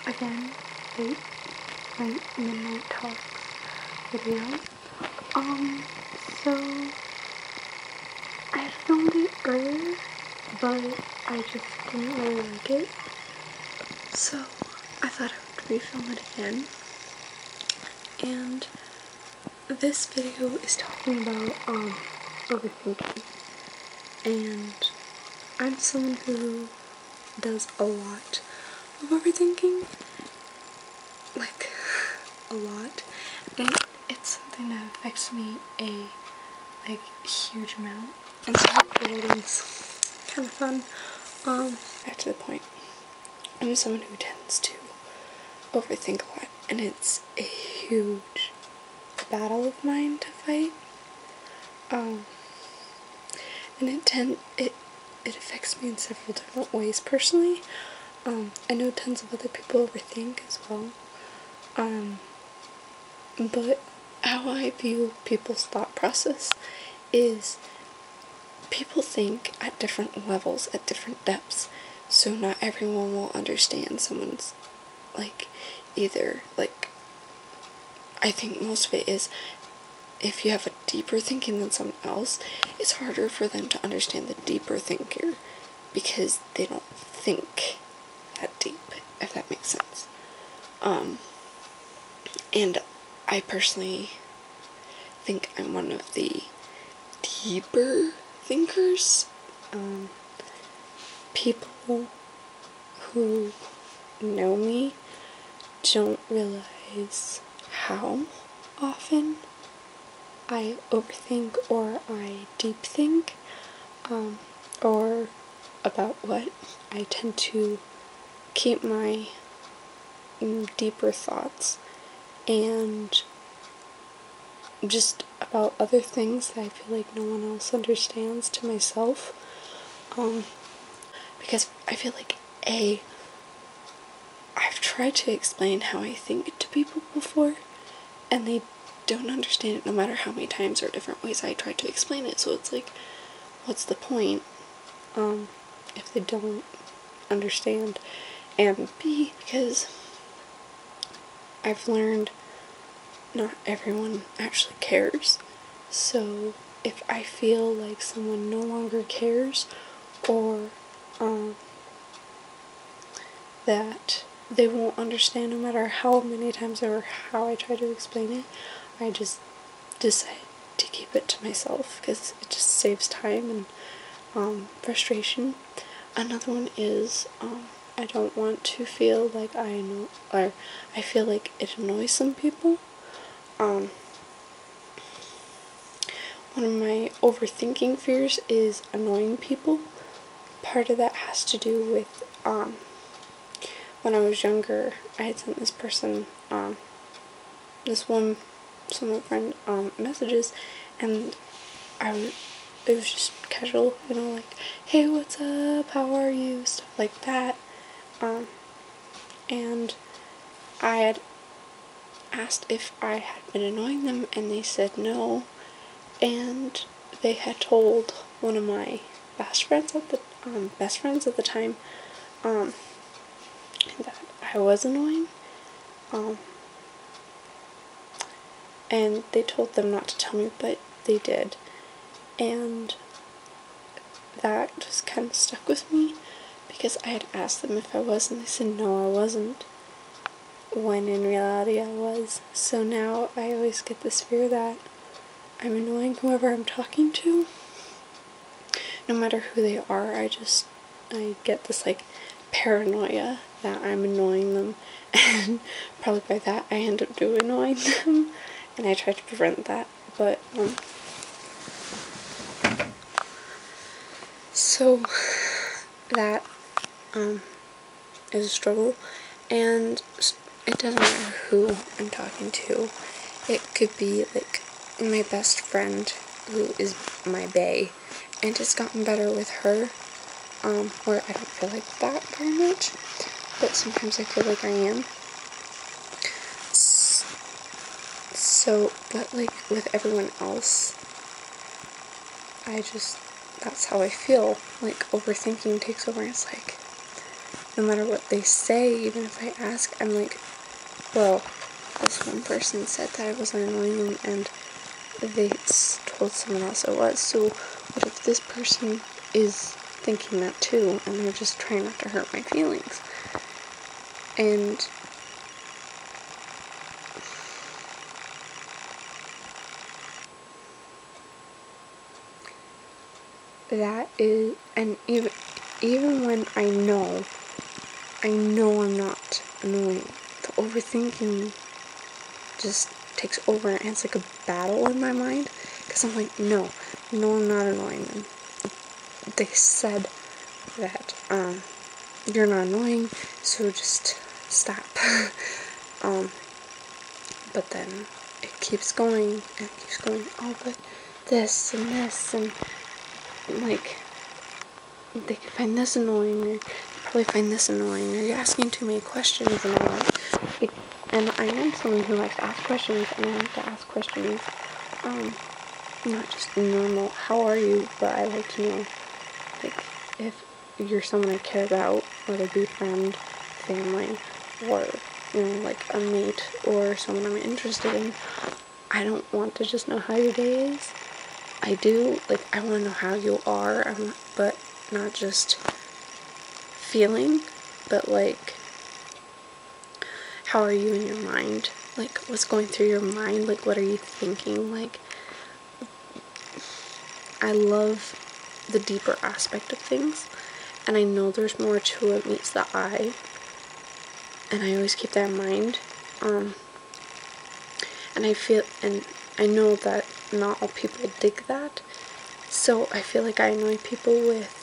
again, late night midnight talks video. So I filmed it earlier, but I just didn't really like it. So I thought I would refilm it again. And this video is talking about overthinking. And I'm someone who does a lot of overthinking. Like, a lot. And it's something that affects me a huge amount. And so it's kind of fun. Back to the point. I'm someone who tends to overthink a lot, and it's a huge battle of mine to fight. And it affects me in several different ways personally. I know tons of other people overthink as well. But how I view people's thought process is people think at different levels, at different depths, so not everyone will understand someone's, I think most of it is, if you have a deeper thinking than someone else, it's harder for them to understand the deeper thinker, because they don't think that deep, if that makes sense. And I personally think I'm one of the deeper thinkers. People who know me don't realize how often I overthink or I deep think, or about what. I tend to keep my deeper thoughts and just about other things that I feel like no one else understands to myself, because I feel like I've tried to explain how I think to people before, and they don't understand it no matter how many times or different ways I try to explain it. So it's like, what's the point if they don't understand? And B, because I've learned not everyone actually cares. So if I feel like someone no longer cares, or that they won't understand no matter how many times or how I try to explain it, I just decide to keep it to myself, because it just saves time and frustration. Another one is I don't want to feel like I know, or I feel like it annoys some people. One of my overthinking fears is annoying people. Part of that has to do with when I was younger, I had sent this person, some friend, messages, and it was just casual, like, hey, what's up, how are you, stuff like that, and I had asked if I had been annoying them, and they said no, and they had told one of my best friends at the time, that I was annoying, and they told them not to tell me, but they did, and that just kind of stuck with me, because I had asked them if I was, and they said no, I wasn't, when in reality I was. So now I always get this fear that I'm annoying whoever I'm talking to, no matter who they are. I get this paranoia that I'm annoying them, and probably by that I end up annoying them, and I try to prevent that, but so that is a struggle, and it doesn't matter who I'm talking to. It could be my best friend, who is my bae, and it's gotten better with her, where I don't feel like that very much, but sometimes I feel like I am. So, but with everyone else, that's how I feel. Overthinking takes over, and it's no matter what they say, even if I ask, I'm like, well, this one person said that I wasn't annoying them, and they told someone else it was, so what if this person is thinking that too, and they're just trying not to hurt my feelings? And that is, and even when I know I'm not annoying, the overthinking just takes over, and it's like a battle in my mind, because I'm like, no, I'm not annoying them. They said that, you're not annoying, so just stop. But then it keeps going, and it keeps going, oh, but this, and like, they could find this annoying, or they probably find this annoying, or you're asking too many questions, and all that. And I am someone who likes to ask questions, and I like to ask questions, not just normal, how are you, but I like to know, like, if you're someone I care about, whether it be friend, family, or, like a mate, or someone I'm interested in, I don't want to just know how your day is. I do, like, I want to know how you are, but not just feeling, but like, how are you in your mind? Like, what's going through your mind? Like, what are you thinking? Like, I love the deeper aspect of things, and I know there's more to it meets the eye, and I always keep that in mind. And I know that not all people dig that, so I feel like I annoy people with,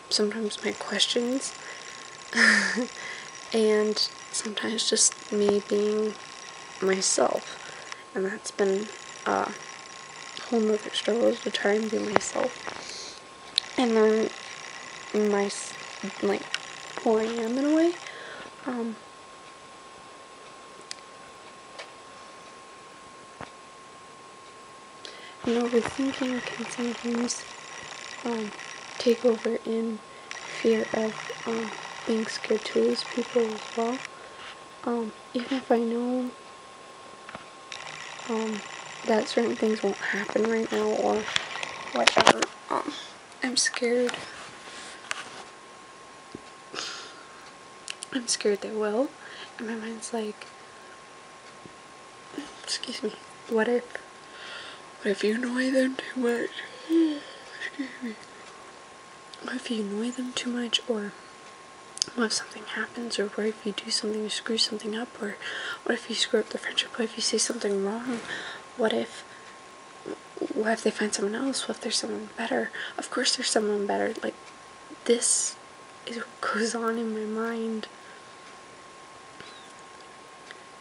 sometimes my questions, and sometimes just me being myself, and that's been a whole nother struggle, to try and be myself, and learn like, who I am in a way. Overthinking can sometimes take over in fear of being scared to lose people as well. Even if I know that certain things won't happen right now or whatever, I'm scared. I'm scared they will, and my mind's like, excuse me, what if you annoy them too much? Excuse me. What if you annoy them too much, or what if something happens, or what if you do something to screw something up, or what if you screw up the friendship, what if you say something wrong, what if they find someone else, what if there's someone better? Of course there's someone better. Like, this is what goes on in my mind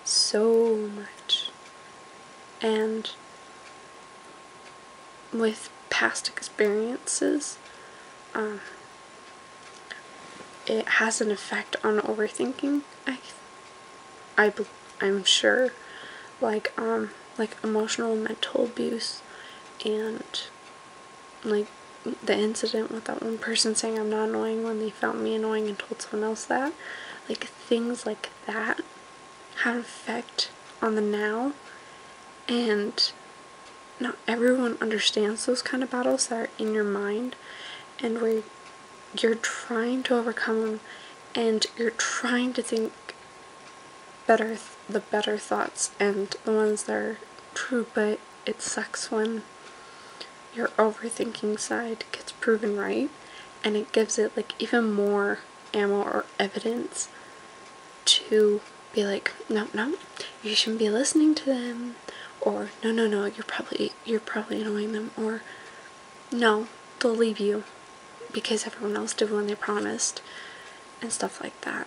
so much. And with past experiences, it has an effect on overthinking. I'm sure, like emotional and mental abuse, and like the incident with that one person saying I'm not annoying when they found me annoying and told someone else that, like, things like that have an effect on the now, and not everyone understands those kind of battles that are in your mind, and where you're trying to overcome them, and you're trying to think the better thoughts and the ones that are true, but it sucks when your overthinking side gets proven right, and it gives it like even more ammo or evidence to be like, no, you shouldn't be listening to them, or no, you're probably annoying them, or no, they'll leave you because everyone else did when they promised, and stuff like that.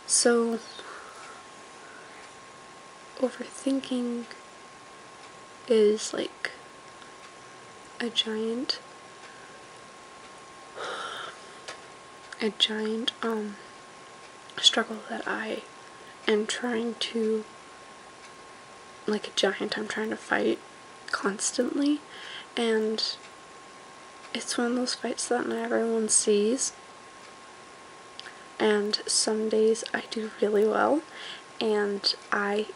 So overthinking is like a giant struggle that I am trying to, like a giant, I'm trying to fight constantly, and it's one of those fights that not everyone sees, and some days I do really well and I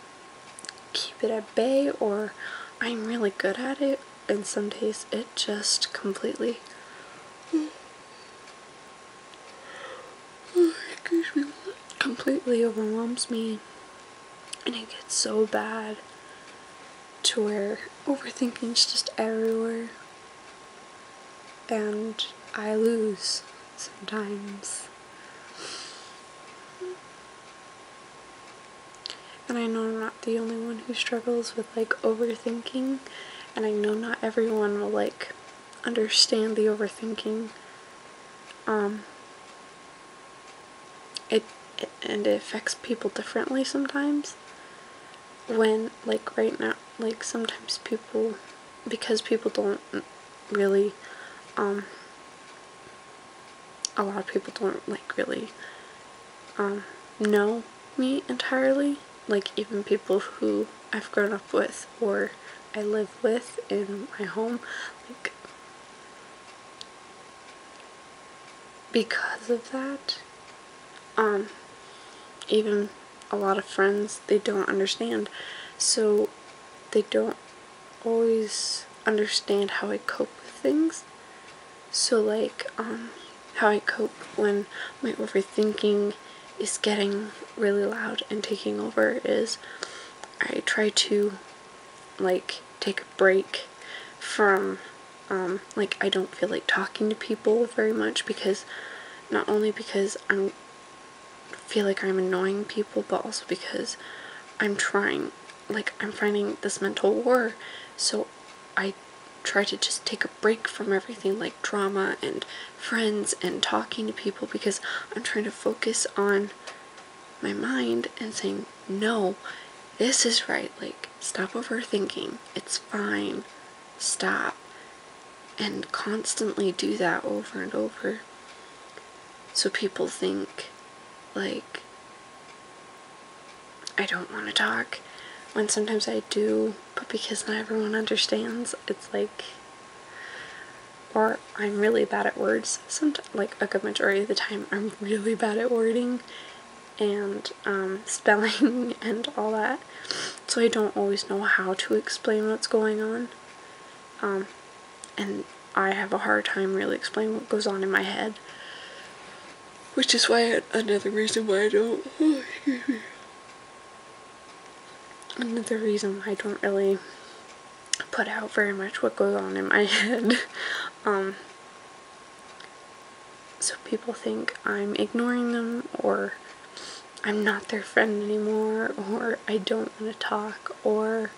keep it at bay, or I'm really good at it, and some days it just completely completely overwhelms me, and it gets so bad to where overthinking's just everywhere and I lose sometimes. And I know I'm not the only one who struggles with like overthinking, and I know not everyone will like understand the overthinking. It affects people differently sometimes. When like right now, like sometimes people, because people don't really, a lot of people don't like really know me entirely. Like even people who I've grown up with or I live with in my home, like because of that, even a lot of friends, they don't understand, so they don't always understand how I cope with things. So like how I cope when my overthinking is getting really loud and taking over is I try to like take a break from like I don't feel like talking to people very much, because not only because I feel like I'm annoying people, but also because I'm finding this mental war. So I try to just take a break from everything like drama and friends and talking to people, because I'm trying to focus on my mind and saying, no, this is right, like stop overthinking, it's fine, stop, and constantly do that over and over, so people think like I don't want to talk, when sometimes I do, but because not everyone understands, it's like, or I'm really bad at words. Sometimes, like a good majority of the time, I'm really bad at wording and spelling and all that, so I don't always know how to explain what's going on, and I have a hard time really explaining what goes on in my head, which is why another reason why I don't really put out very much what goes on in my head. So people think I'm ignoring them, or I'm not their friend anymore, or I don't want to talk, or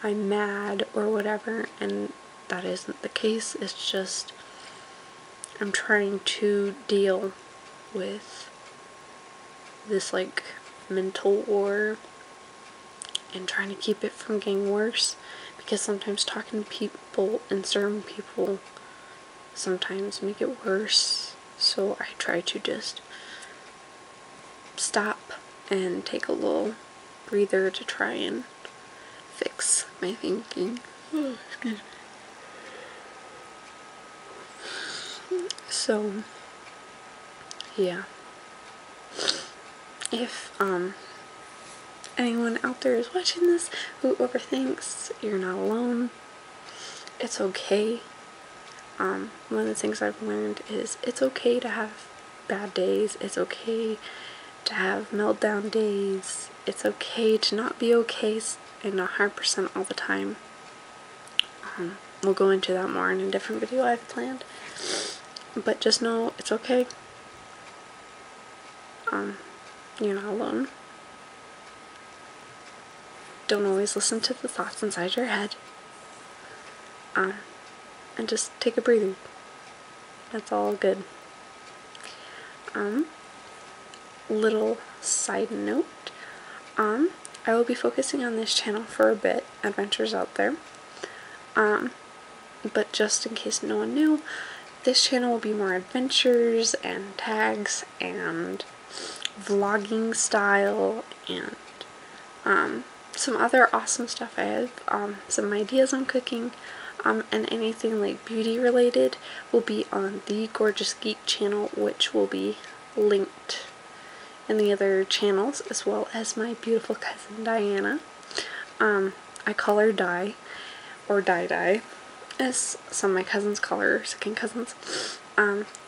I'm mad, or whatever, and that isn't the case. It's just I'm trying to deal with this like mental war and trying to keep it from getting worse, because sometimes talking to people and certain people sometimes make it worse. So I try to just stop and take a little breather to try and fix my thinking. Oh, excuse me. So yeah, if anyone out there is watching this who overthinks, you're not alone. It's okay. One of the things I've learned is it's okay to have bad days. It's okay to have meltdown days. It's okay to not be okay and 100% all the time. We'll go into that more in a different video I've planned. But just know it's okay. You're not alone. Don't always listen to the thoughts inside your head. And just take a breather. That's all good. Little side note, I will be focusing on this channel for a bit, Adventures Out There. But just in case no one knew, this channel will be more adventures and tags and vlogging style and some other awesome stuff. I have some ideas on cooking, and anything like beauty related will be on the Gorgeous Geek channel, which will be linked any other channels, as well as my beautiful cousin Diana. I call her Di, or Di, as some of my cousins call her, second cousins,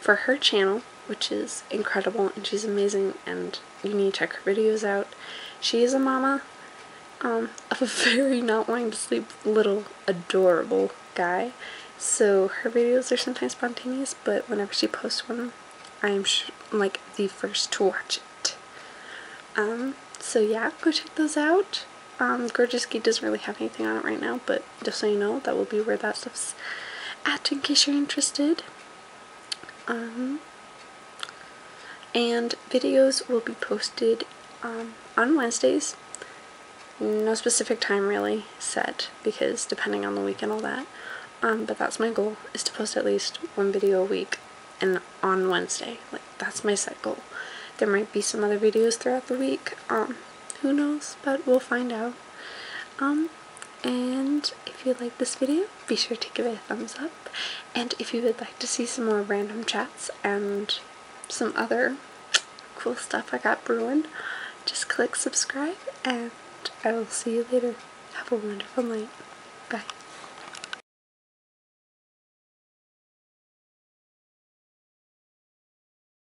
for her channel, which is incredible, and she's amazing, and you need to check her videos out. She is a mama of a very not wanting to sleep little adorable guy, so her videos are sometimes spontaneous, but whenever she posts one, I'm like the first to watch it. So yeah, go check those out. Gorgeous Geek doesn't really have anything on it right now, but just so you know, that will be where that stuff's at in case you're interested. And videos will be posted on Wednesdays. No specific time really set, because depending on the week and all that. But that's my goal, is to post at least one video a week, and on Wednesday. Like, that's my set goal. There might be some other videos throughout the week. Who knows, but we'll find out. And if you like this video, be sure to give it a thumbs up. And if you would like to see some more random chats and some other cool stuff I got brewing, just click subscribe, and I will see you later. Have a wonderful night. Bye.